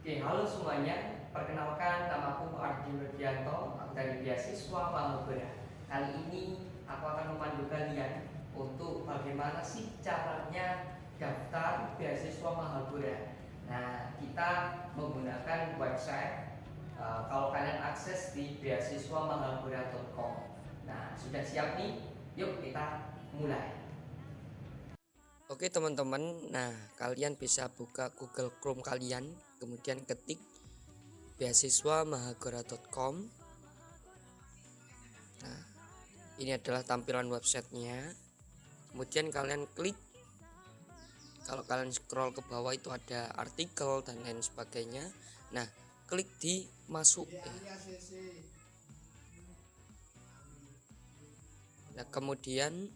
Oke, halo semuanya. Perkenalkan, namaku Ardi Nurdianto, aku dari beasiswa Mahapura. Kali ini aku akan memandu kalian untuk bagaimana sih caranya daftar beasiswa Mahapura. Nah, kita menggunakan website. Kalau kalian akses di beasiswamahapura.com. Nah, sudah siap nih? Yuk kita mulai. Oke teman-teman, nah kalian bisa buka Google Chrome kalian, kemudian ketik beasiswamahagora.com. Nah, ini adalah tampilan websitenya. Kemudian kalian klik, kalau kalian scroll ke bawah itu ada artikel dan lain sebagainya. Nah, klik di masuk ya. Nah, kemudian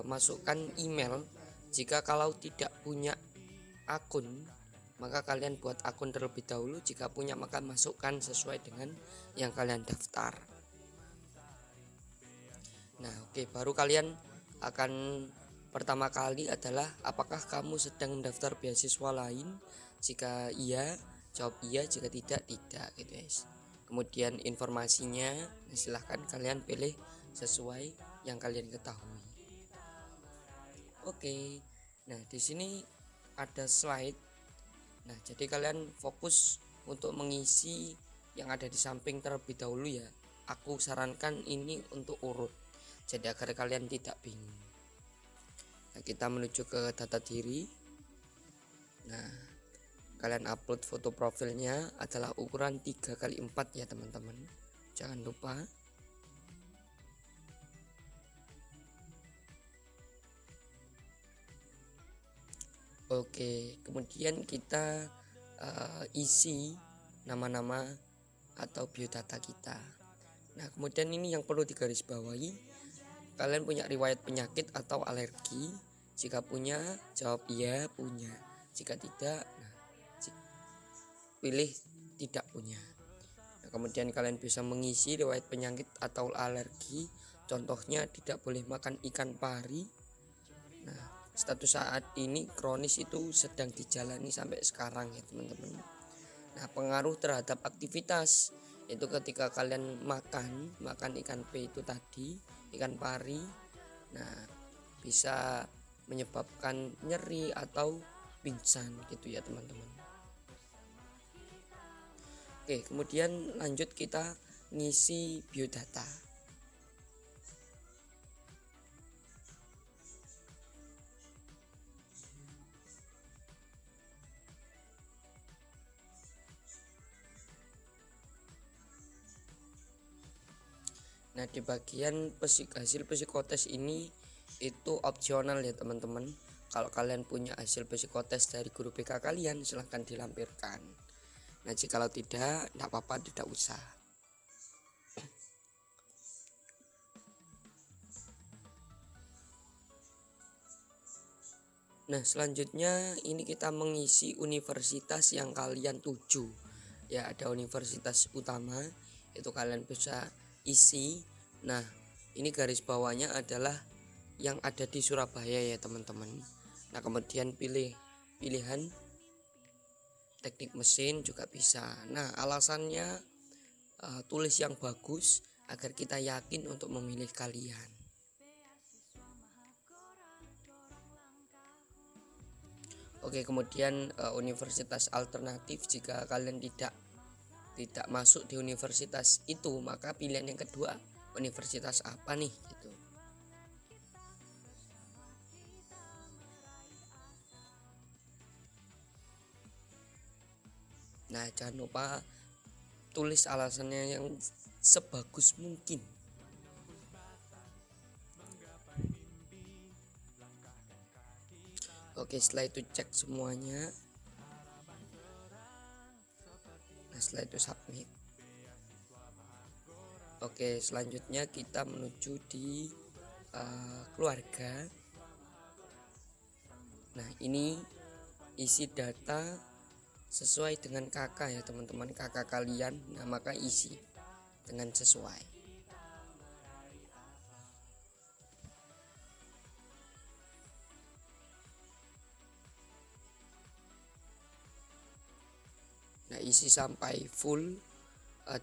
masukkan email. Jika kalau tidak punya akun, maka kalian buat akun terlebih dahulu. Jika punya, maka masukkan sesuai dengan yang kalian daftar. Nah, oke, baru kalian akan pertama kali adalah apakah kamu sedang mendaftar beasiswa lain. Jika iya, jawab iya. Jika tidak, tidak gitu guys. Kemudian informasinya, silahkan kalian pilih sesuai yang kalian ketahui. Oke, nah di sini ada slide. Nah, jadi kalian fokus untuk mengisi yang ada di samping terlebih dahulu ya. Aku sarankan ini untuk urut, jadi agar kalian tidak bingung. Nah, kita menuju ke data diri. Nah, kalian upload foto profilnya adalah ukuran 3x4 ya teman-teman. Jangan lupa. Oke, kemudian kita isi nama-nama atau biodata kita. Nah, kemudian ini yang perlu digarisbawahi, kalian punya riwayat penyakit atau alergi. Jika punya, jawab iya, punya. Jika tidak, nah, pilih tidak punya. Nah, kemudian kalian bisa mengisi riwayat penyakit atau alergi. Contohnya tidak boleh makan ikan pari. Nah, status saat ini kronis itu sedang dijalani sampai sekarang ya teman-teman. Nah, pengaruh terhadap aktivitas itu ketika kalian makan ikan P itu tadi, ikan pari, nah bisa menyebabkan nyeri atau pingsan gitu ya teman-teman. Oke, kemudian lanjut kita ngisi biodata. Nah, di bagian hasil psikotes ini itu opsional ya teman-teman. Kalau kalian punya hasil psikotes dari guru BK kalian, silahkan dilampirkan. Nah, jikalau tidak apa-apa, tidak usah. Nah, selanjutnya ini kita mengisi universitas yang kalian tuju. Ya, ada universitas utama, itu kalian bisa isi. Nah, ini garis bawahnya adalah yang ada di Surabaya ya teman-teman. Nah, kemudian pilihan teknik mesin juga bisa. Nah, alasannya tulis yang bagus agar kita yakin untuk memilih kalian. Oke, kemudian universitas alternatif, jika kalian tidak masuk di universitas itu, maka pilihan yang kedua universitas apa nih gitu. Nah, jangan lupa tulis alasannya yang sebagus mungkin. Oke, setelah itu cek semuanya. Nah, setelah itu submit. Oke, selanjutnya kita menuju di keluarga. Nah, ini isi data sesuai dengan kakak ya teman-teman, kakak kalian. Nah, maka isi dengan sesuai. isi sampai full.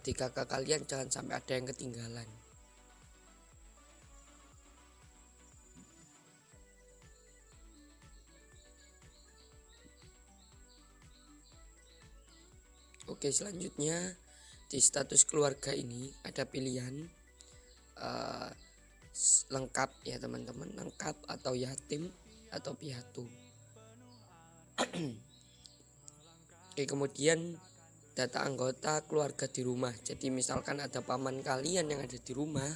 Di kakak kalian jangan sampai ada yang ketinggalan. Oke, selanjutnya di status keluarga ini ada pilihan lengkap ya teman-teman, lengkap atau yatim atau piatu. Oke, kemudian data anggota keluarga di rumah. Jadi misalkan ada paman kalian yang ada di rumah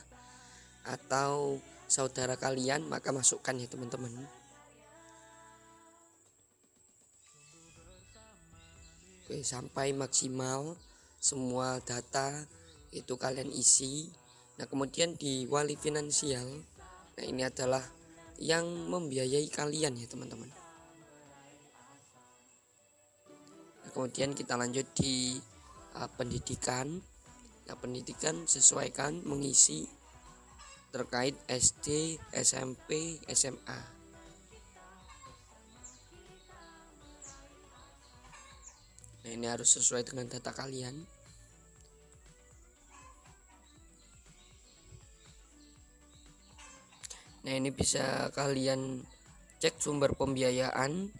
atau saudara kalian, maka masukkan ya teman-teman. Oke, sampai maksimal semua data itu kalian isi. Nah, kemudian di wali finansial, nah ini adalah yang membiayai kalian ya teman-teman. Nah, kemudian kita lanjut di pendidikan. Nah, pendidikan sesuaikan mengisi terkait SD, SMP, SMA. Nah, ini harus sesuai dengan data kalian. Nah, ini bisa kalian cek sumber pembiayaan.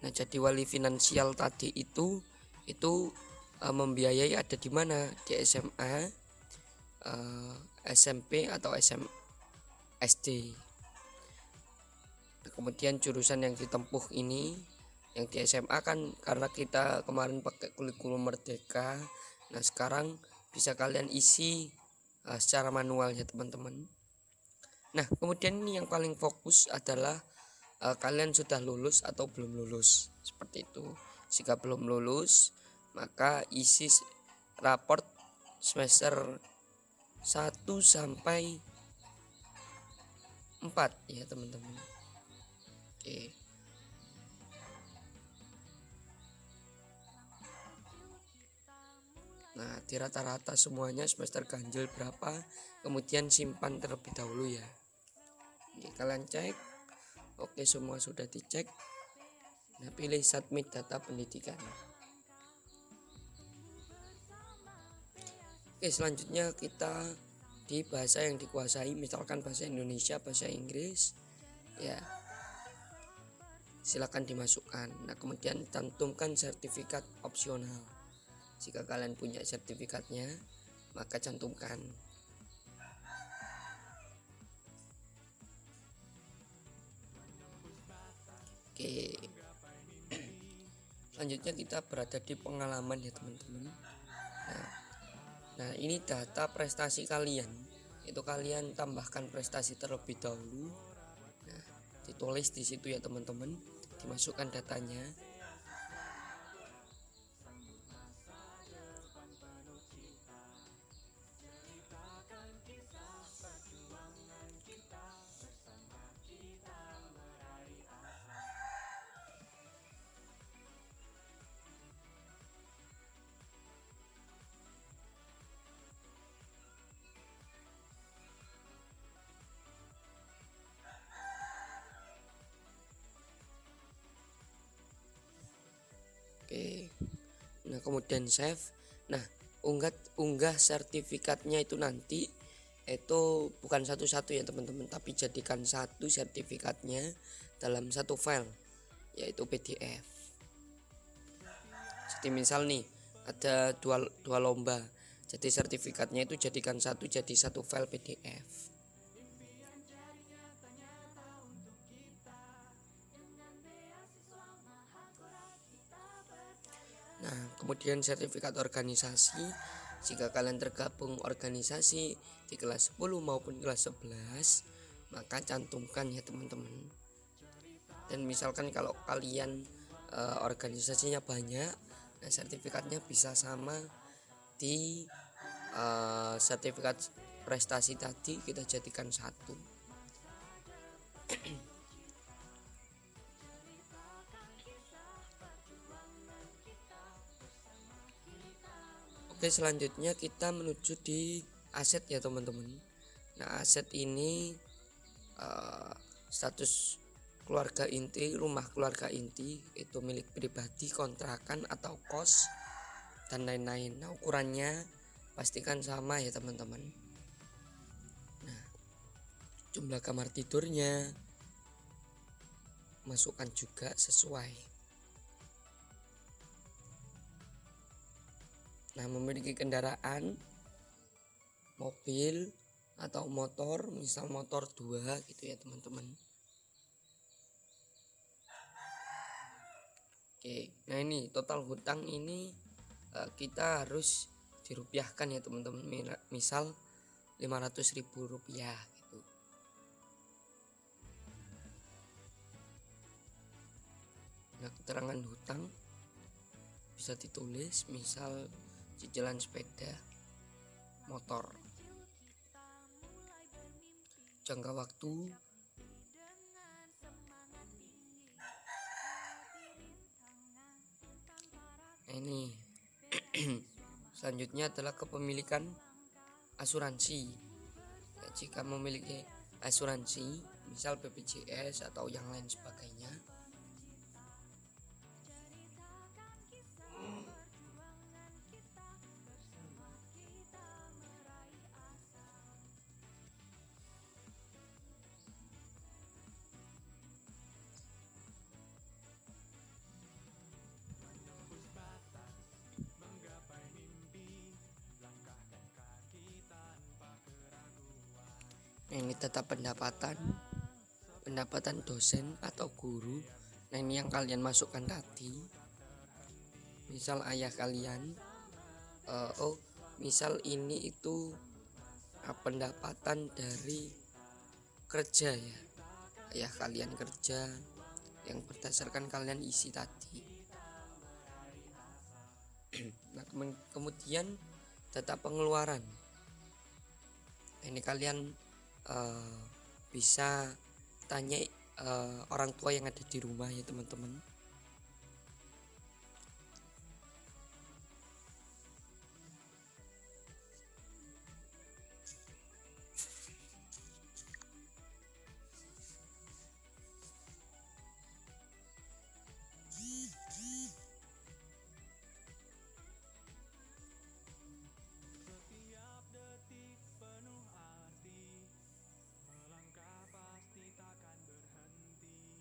Nah, jadi wali finansial tadi itu membiayai ada di mana? Di SMA, SMP atau SD. Nah, kemudian jurusan yang ditempuh ini, yang di SMA kan karena kita kemarin pakai kurikulum merdeka. Nah, sekarang bisa kalian isi secara manual ya teman-teman. Nah, kemudian ini yang paling fokus adalah kalian sudah lulus atau belum lulus, seperti itu. Jika belum lulus, maka isi raport semester 1 sampai 4 ya teman-teman. Oke. Nah, di rata-rata semuanya semester ganjil berapa, kemudian simpan terlebih dahulu ya. Oke, kalian cek. Oke, semua sudah dicek. Nah, pilih submit data pendidikan. Oke, selanjutnya kita di bahasa yang dikuasai, misalkan bahasa Indonesia, bahasa Inggris ya, silakan dimasukkan. Nah, kemudian cantumkan sertifikat opsional. Jika kalian punya sertifikatnya, maka cantumkan. Oke. Selanjutnya kita berada di pengalaman ya teman-teman. Nah, ini data prestasi kalian. Itu kalian tambahkan prestasi terlebih dahulu. Nah, ditulis di situ ya teman-teman. Dimasukkan datanya. Oke. Nah, kemudian save. Nah, unggah sertifikatnya itu nanti itu bukan satu-satu ya teman-teman, tapi jadikan satu sertifikatnya dalam satu file, yaitu PDF. Jadi misal nih ada dua lomba, jadi sertifikatnya itu jadikan satu, jadi satu file PDF. Nah, kemudian sertifikat organisasi, jika kalian tergabung organisasi di kelas 10 maupun kelas 11, maka cantumkan ya teman-teman. Dan misalkan kalau kalian organisasinya banyak, nah sertifikatnya bisa sama di sertifikat prestasi tadi, kita jadikan satu. Oke, selanjutnya kita menuju di aset ya teman-teman. Nah, aset ini status keluarga inti, rumah keluarga inti itu milik pribadi, kontrakan atau kos. dan lain-lain. Nah, ukurannya pastikan sama ya teman-teman. Nah, jumlah kamar tidurnya masukkan juga sesuai. Nah, memiliki kendaraan mobil atau motor, misal motor 2 gitu ya teman-teman. Oke, nah ini total hutang ini kita harus dirupiahkan ya teman-teman. Misal 500.000 rupiah gitu. Nah, keterangan hutang bisa ditulis misal cicilan sepeda motor. Jangka waktu ini selanjutnya adalah kepemilikan asuransi. Nah, jika memiliki asuransi misal BPJS atau yang lain sebagainya, nah ini data pendapatan dosen atau guru. Nah, ini yang kalian masukkan tadi. Misal ayah kalian misal ini itu pendapatan dari kerja ya. Ayah kalian kerja yang berdasarkan kalian isi tadi. Nah, kemudian data pengeluaran. Nah, ini kalian bisa tanya orang tua yang ada di rumah ya teman-teman.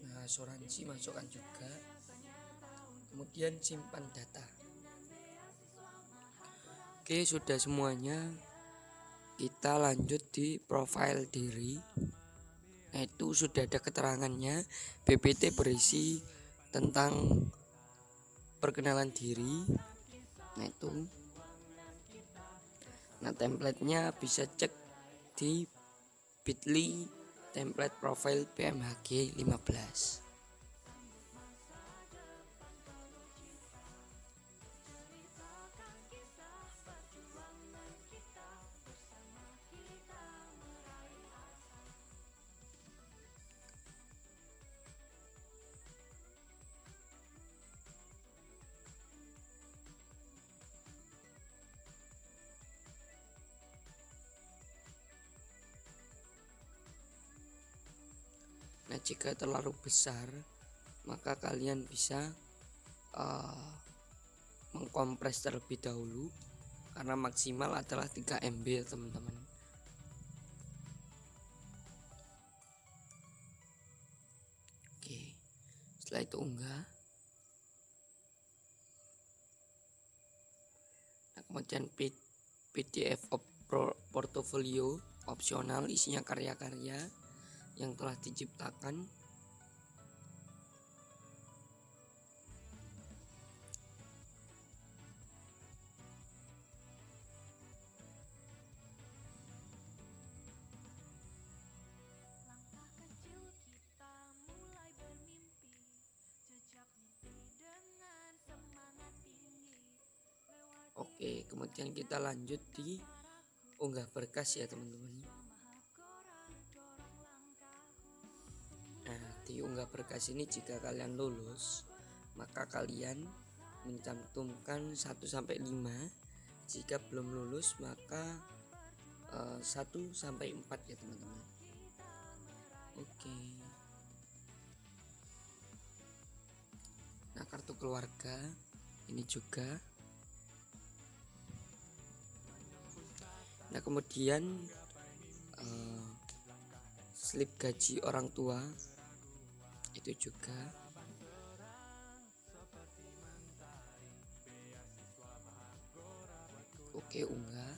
Nah, asuransi masukkan juga. Kemudian simpan data. Oke, sudah semuanya. Kita lanjut di profil diri. Nah, itu sudah ada keterangannya. BPT berisi tentang perkenalan diri. Nah, itu. Nah, templatenya bisa cek di bit.ly template profil PMHG 15. Nah, jika terlalu besar, maka kalian bisa mengkompres terlebih dahulu karena maksimal adalah 3 MB ya teman-teman. Oke, setelah itu unggah. Nah, kemudian PDF portofolio opsional, isinya karya-karya yang telah diciptakan. Oke, kemudian kita lanjut di unggah berkas ya teman-teman. Nah, di unggah berkas ini jika kalian lulus, maka kalian mencantumkan 1-5. Jika belum lulus maka 1-4 ya teman-teman. Oke. Nah, kartu keluarga ini juga. Nah kemudian slip gaji orang tua itu juga. Oke, unggah.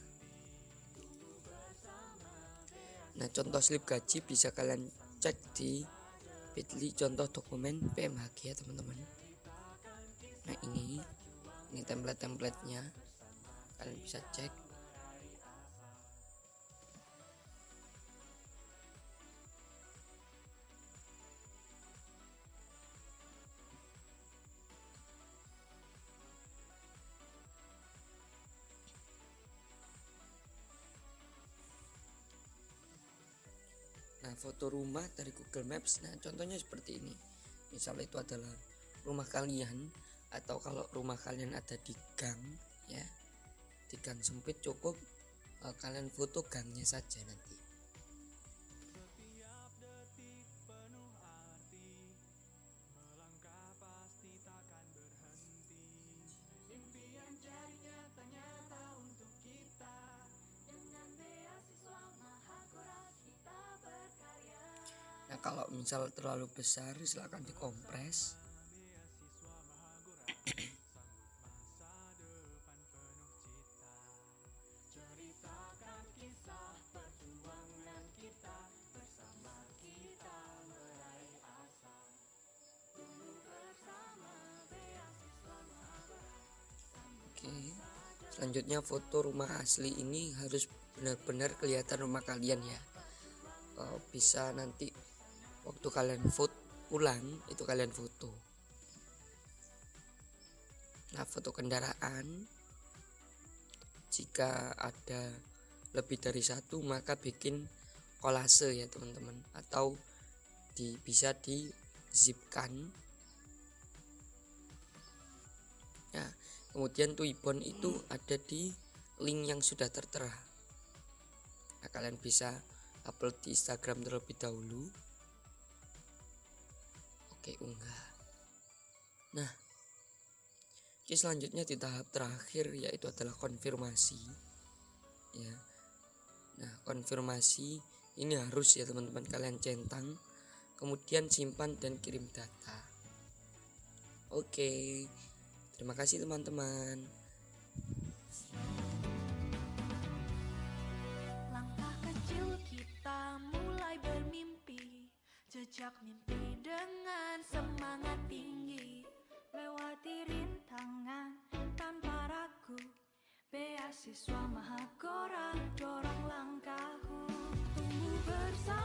Nah contoh slip gaji bisa kalian cek di Bitly contoh dokumen PMHG ya teman-teman. Nah ini template-templatenya, kalian bisa cek. Nah foto rumah dari Google Maps, nah contohnya seperti ini. Misalnya itu adalah rumah kalian, atau kalau rumah kalian ada di gang ya, di gang sempit, cukup kalian foto gangnya saja nanti. Nah kalau misal terlalu besar silahkan dikompres. Oke, selanjutnya foto rumah asli ini harus benar-benar kelihatan rumah kalian ya. Bisa nanti waktu kalian pulang itu kalian foto. Nah foto kendaraan, jika ada lebih dari satu maka bikin kolase ya teman-teman, atau bisa di zipkan. Nah kemudian Twibbon itu ada di link yang sudah tertera. Nah kalian bisa upload di Instagram terlebih dahulu. Oke, unggah. Nah selanjutnya di tahap terakhir yaitu adalah konfirmasi ya. Nah konfirmasi ini harus ya teman-teman kalian centang, kemudian simpan dan kirim data. Oke, terima kasih teman-teman. Langkah kecil kita mulai bermimpi, jejak mimpi dengan semangat tinggi, lewati rintangan tanpa ragu, beasiswa Mahagora dorong langkahku, tumbuh bersama.